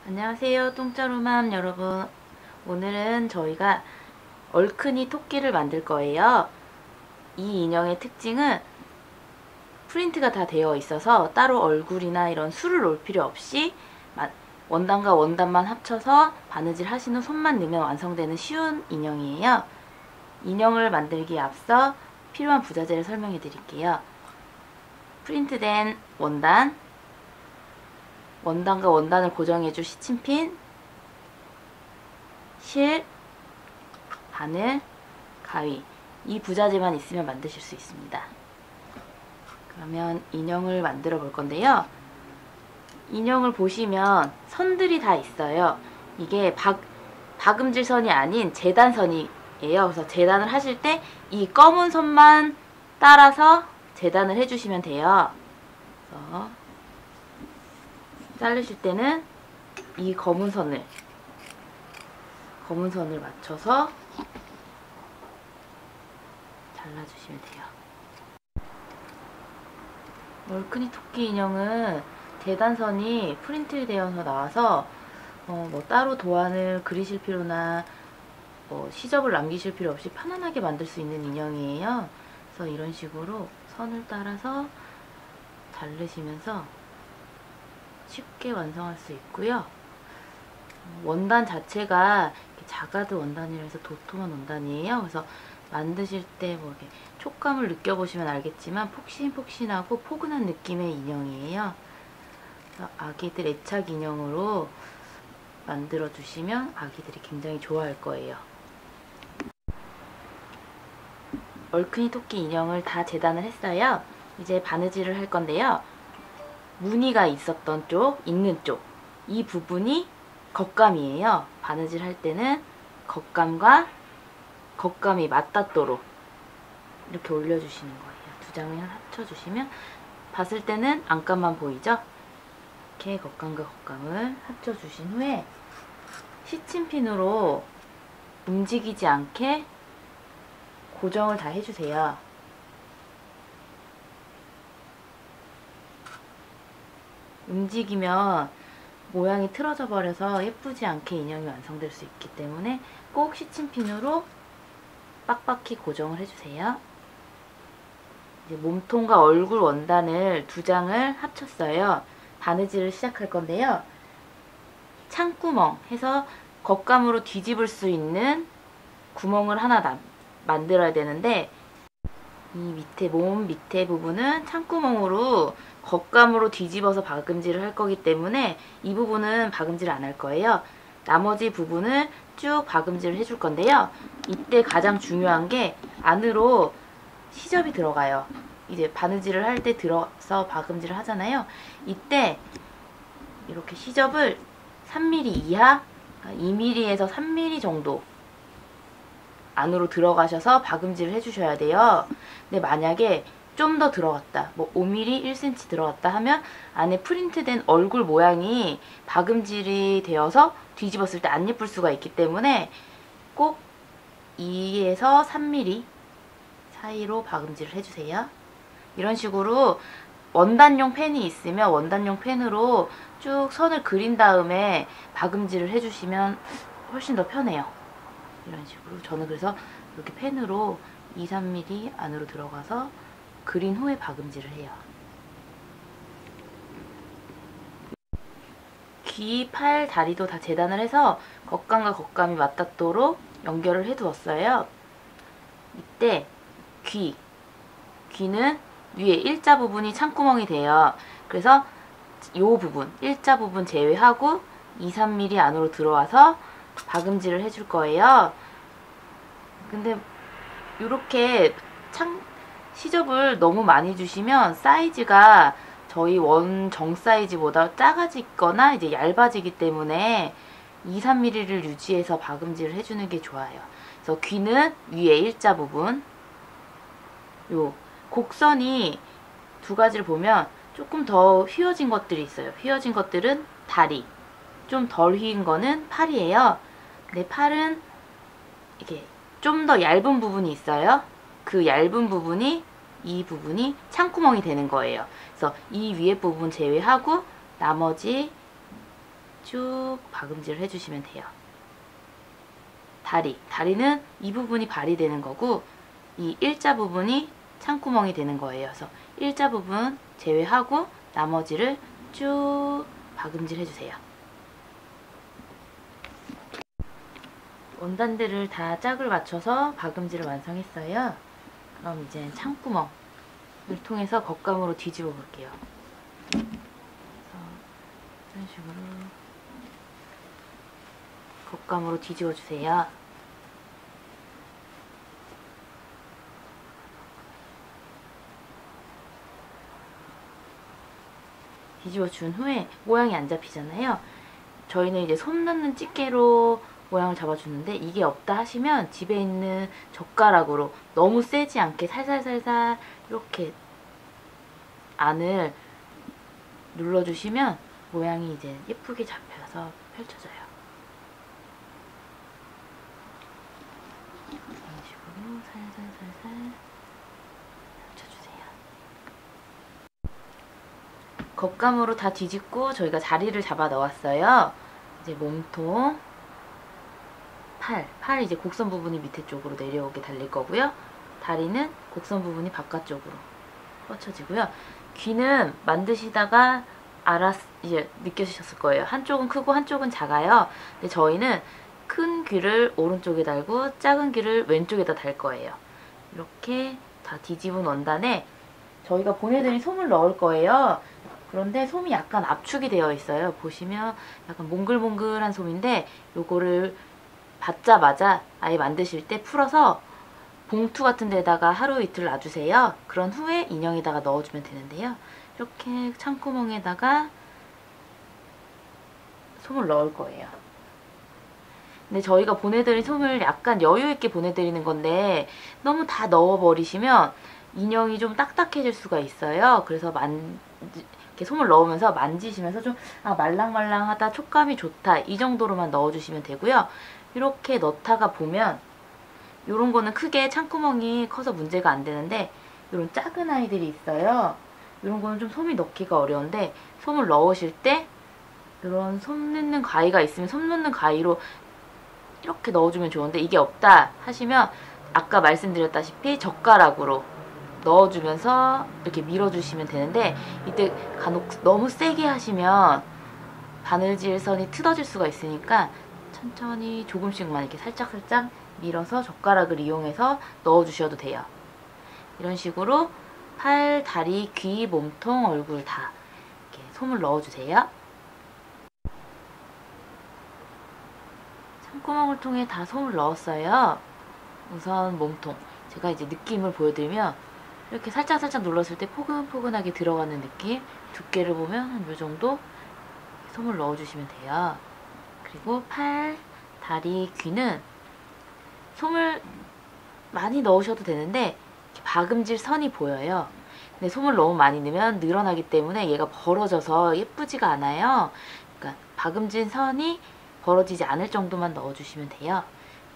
안녕하세요, 똥자루맘 여러분. 오늘은 저희가 얼큰이 토끼를 만들 거예요. 이 인형의 특징은 프린트가 다 되어 있어서 따로 얼굴이나 이런 술을 놓을 필요 없이 원단과 원단만 합쳐서 바느질 하신 후 손만 넣으면 완성되는 쉬운 인형이에요. 인형을 만들기에 앞서 필요한 부자재를 설명해 드릴게요. 프린트된 원단과 원단을 고정해줄 시침핀, 실, 바늘, 가위, 이 부자재만 있으면 만드실 수 있습니다. 그러면 인형을 만들어 볼 건데요. 인형을 보시면 선들이 다 있어요. 이게 박음질선이 아닌 재단선이에요. 그래서 재단을 하실 때 이 검은 선만 따라서 재단을 해주시면 돼요. 그래서 자르실 때는 이 검은 선을 맞춰서 잘라주시면 돼요. 얼큰이 토끼 인형은 재단선이 프린트 되어서 나와서 뭐 따로 도안을 그리실 필요나 시접을 남기실 필요 없이 편안하게 만들 수 있는 인형이에요. 그래서 이런 식으로 선을 따라서 자르시면서 쉽게 완성할 수 있고요. 원단 자체가 자가드 원단이라서 도톰한 원단이에요. 그래서 만드실 때 뭐 이렇게 촉감을 느껴보시면 알겠지만 폭신폭신하고 포근한 느낌의 인형이에요. 그래서 아기들 애착 인형으로 만들어 주시면 아기들이 굉장히 좋아할 거예요. 얼큰이 토끼 인형을 다 재단을 했어요. 이제 바느질을 할 건데요. 무늬가 있었던 쪽, 있는 쪽, 이 부분이 겉감이에요. 바느질 할 때는 겉감과 겉감이 맞닿도록 이렇게 올려주시는 거예요. 두 장을 합쳐주시면 봤을 때는 안감만 보이죠? 이렇게 겉감과 겉감을 합쳐주신 후에 시침핀으로 움직이지 않게 고정을 다 해주세요. 움직이면 모양이 틀어져 버려서 예쁘지 않게 인형이 완성될 수 있기 때문에 꼭 시침핀으로 빡빡히 고정을 해주세요. 이제 몸통과 얼굴 원단을 두 장을 합쳤어요. 바느질을 시작할 건데요. 창구멍 해서 겉감으로 뒤집을 수 있는 구멍을 하나 만들어야 되는데 이 몸 밑에 부분은 창구멍으로 겉감으로 뒤집어서 박음질을 할 거기 때문에 이 부분은 박음질을 안 할 거예요. 나머지 부분을 쭉 박음질을 해줄 건데요. 이때 가장 중요한 게 안으로 시접이 들어가요. 이제 바느질을 할 때 들어서 박음질을 하잖아요. 이때 이렇게 시접을 3mm 이하, 2mm에서 3mm 정도 안으로 들어가셔서 박음질을 해주셔야 돼요. 근데 만약에 좀 더 들어갔다, 뭐 5mm, 1cm 들어갔다 하면 안에 프린트된 얼굴 모양이 박음질이 되어서 뒤집었을 때 안 예쁠 수가 있기 때문에 꼭 2에서 3mm 사이로 박음질을 해주세요. 이런 식으로 원단용 펜이 있으면 원단용 펜으로 쭉 선을 그린 다음에 박음질을 해주시면 훨씬 더 편해요. 이런 식으로 저는 그래서 이렇게 펜으로 2, 3mm 안으로 들어가서 그린 후에 박음질을 해요. 귀, 팔, 다리도 다 재단을 해서 겉감과 겉감이 맞닿도록 연결을 해 두었어요. 이때 귀는 위에 일자 부분이 창구멍이 돼요. 그래서 이 부분, 일자 부분 제외하고 2, 3mm 안으로 들어와서 박음질을 해줄 거예요. 근데 이렇게 시접을 너무 많이 주시면 사이즈가 저희 원정 사이즈보다 작아지거나 이제 얇아지기 때문에 2, 3mm를 유지해서 박음질을 해주는 게 좋아요. 그래서 귀는 위에 일자 부분, 요 곡선이 두 가지를 보면 조금 더 휘어진 것들이 있어요. 휘어진 것들은 다리, 좀 덜 휘인 거는 팔이에요. 근데 팔은 이렇게 좀 더 얇은 부분이 있어요. 그 얇은 부분이 이 부분이 창구멍이 되는 거예요. 그래서 이 위에 부분 제외하고 나머지 쭉 박음질을 해주시면 돼요. 다리는 이 부분이 발이 되는 거고 이 일자 부분이 창구멍이 되는 거예요. 그래서 일자 부분 제외하고 나머지를 쭉 박음질 해주세요. 원단들을 다 짝을 맞춰서 박음질을 완성했어요. 그럼 이제 창구멍을 통해서 겉감으로 뒤집어 볼게요. 그래서 이런 식으로 겉감으로 뒤집어 주세요. 뒤집어 준 후에 모양이 안 잡히잖아요. 저희는 이제 솜 넣는 집게로 모양을 잡아주는데 이게 없다 하시면 집에 있는 젓가락으로 너무 세지 않게 살살살살 이렇게 안을 눌러주시면 모양이 이제 예쁘게 잡혀서 펼쳐져요. 이런 식으로 살살살살 펼쳐주세요. 겉감으로 다 뒤집고 저희가 자리를 잡아 넣었어요. 이제 몸통, 팔 이제 곡선 부분이 밑에 쪽으로 내려오게 달릴 거고요. 다리는 곡선 부분이 바깥쪽으로 뻗쳐지고요. 귀는 만드시다가 이제 느껴지셨을 거예요. 한쪽은 크고 한쪽은 작아요. 근데 저희는 큰 귀를 오른쪽에 달고 작은 귀를 왼쪽에다 달 거예요. 이렇게 다 뒤집은 원단에 저희가 보내드린 솜을 넣을 거예요. 그런데 솜이 약간 압축이 되어 있어요. 보시면 약간 몽글몽글한 솜인데 요거를 받자마자 아예 만드실 때 풀어서 봉투 같은 데다가 하루 이틀 놔주세요. 그런 후에 인형에다가 넣어주면 되는데요. 이렇게 창구멍에다가 솜을 넣을 거예요. 근데 저희가 보내드린 솜을 약간 여유있게 보내드리는 건데 너무 다 넣어버리시면 인형이 좀 딱딱해질 수가 있어요. 그래서 이렇게 솜을 넣으면서 만지시면서 좀 말랑말랑하다, 촉감이 좋다 이 정도로만 넣어주시면 되고요. 이렇게 넣다가 보면 이런 거는 크게 창구멍이 커서 문제가 안 되는데 이런 작은 아이들이 있어요. 이런 거는 좀 솜이 넣기가 어려운데 솜을 넣으실 때 이런 솜 넣는 가위가 있으면 솜 넣는 가위로 이렇게 넣어주면 좋은데 이게 없다 하시면 아까 말씀드렸다시피 젓가락으로 넣어주면서 이렇게 밀어주시면 되는데 이때 간혹 너무 세게 하시면 바느질선이 틀어질 수가 있으니까 천천히 조금씩만 이렇게 살짝살짝 밀어서 젓가락을 이용해서 넣어주셔도 돼요. 이런 식으로 팔, 다리, 귀, 몸통, 얼굴 다 이렇게 솜을 넣어주세요. 창구멍을 통해 다 솜을 넣었어요. 우선 몸통. 제가 이제 느낌을 보여드리면 이렇게 살짝살짝 눌렀을 때 포근포근하게 들어가는 느낌. 두께를 보면 한 요 정도 솜을 넣어주시면 돼요. 그리고 팔, 다리, 귀는 솜을 많이 넣으셔도 되는데 박음질 선이 보여요. 근데 솜을 너무 많이 넣으면 늘어나기 때문에 얘가 벌어져서 예쁘지가 않아요. 그러니까 박음질 선이 벌어지지 않을 정도만 넣어주시면 돼요.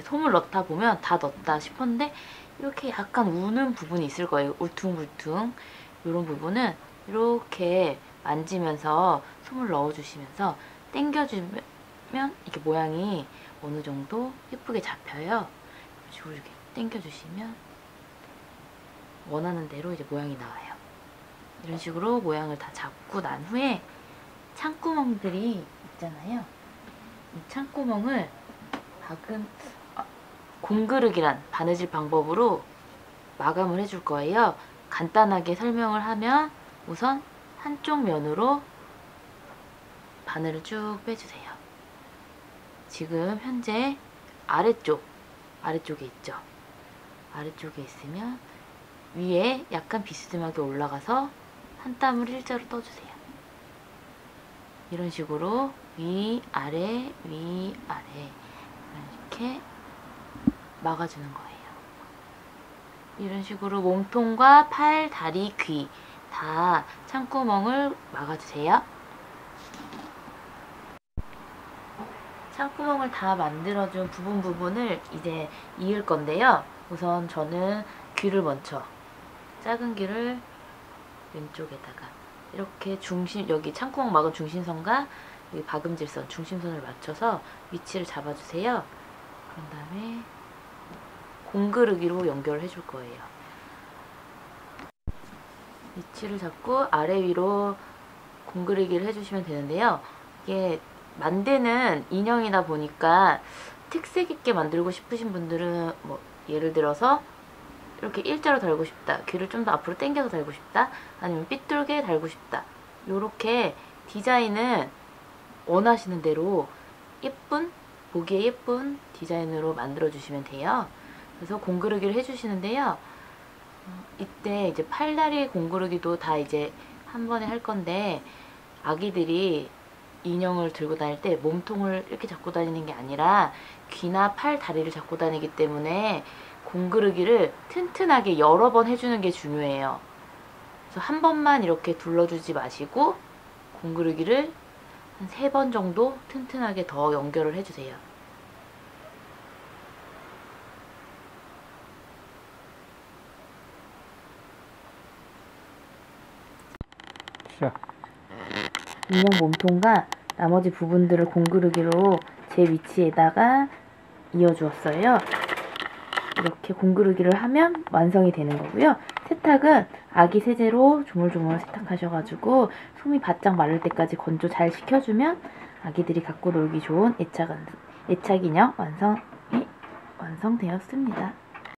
솜을 넣다 보면 다 넣었다 싶었는데 이렇게 약간 우는 부분이 있을 거예요. 울퉁불퉁. 이런 부분은 이렇게 만지면서 솜을 넣어주시면서 당겨주면 이렇게 모양이 어느 정도 예쁘게 잡혀요. 이런 식으로 이렇게 당겨주시면 원하는 대로 이제 모양이 나와요. 이런 식으로 모양을 다 잡고 난 후에 창구멍들이 있잖아요. 이 창구멍을 공그르기란 바느질 방법으로 마감을 해줄 거예요. 간단하게 설명을 하면 우선 한쪽 면으로 바늘을 쭉 빼주세요. 지금 현재 아래쪽에 있죠. 아래쪽에 있으면 위에 약간 비스듬하게 올라가서 한 땀을 일자로 떠주세요. 이런 식으로 위아래 위아래 이렇게 막아주는 거예요. 이런 식으로 몸통과 팔, 다리, 귀 다 창구멍을 막아주세요. 창구멍을 다 만들어준 부분을 이제 이을 건데요. 우선 저는 귀를 먼저 작은 귀를 왼쪽에다가 이렇게 여기 창구멍 막은 중심선과 여기 박음질선, 중심선을 맞춰서 위치를 잡아주세요. 그런 다음에 공그르기로 연결을 해줄 거예요. 위치를 잡고 아래 위로 공그르기를 해주시면 되는데요. 이게 만드는 인형이다 보니까 특색 있게 만들고 싶으신 분들은 뭐 예를 들어서 이렇게 일자로 달고 싶다, 귀를 좀 더 앞으로 당겨서 달고 싶다, 아니면 삐뚤게 달고 싶다, 요렇게 디자인은 원하시는 대로 예쁜, 보기에 예쁜 디자인으로 만들어 주시면 돼요. 그래서 공그르기를 해주시는데요. 이때 이제 팔다리 공그르기도 다 이제 한 번에 할 건데, 아기들이 인형을 들고 다닐 때 몸통을 이렇게 잡고 다니는 게 아니라 귀나 팔, 다리를 잡고 다니기 때문에 공그르기를 튼튼하게 여러 번 해주는 게 중요해요. 그래서 한 번만 이렇게 둘러주지 마시고 공그르기를 한 3번 정도 튼튼하게 더 연결을 해주세요. 인형 몸통과 나머지 부분들을 공그르기로 제 위치에다가 이어주었어요. 이렇게 공그르기를 하면 완성이 되는 거고요. 세탁은 아기 세제로 조물조물 세탁하셔가지고 솜이 바짝 마를 때까지 건조 잘 시켜주면 아기들이 갖고 놀기 좋은 애착 인형 완성되었습니다.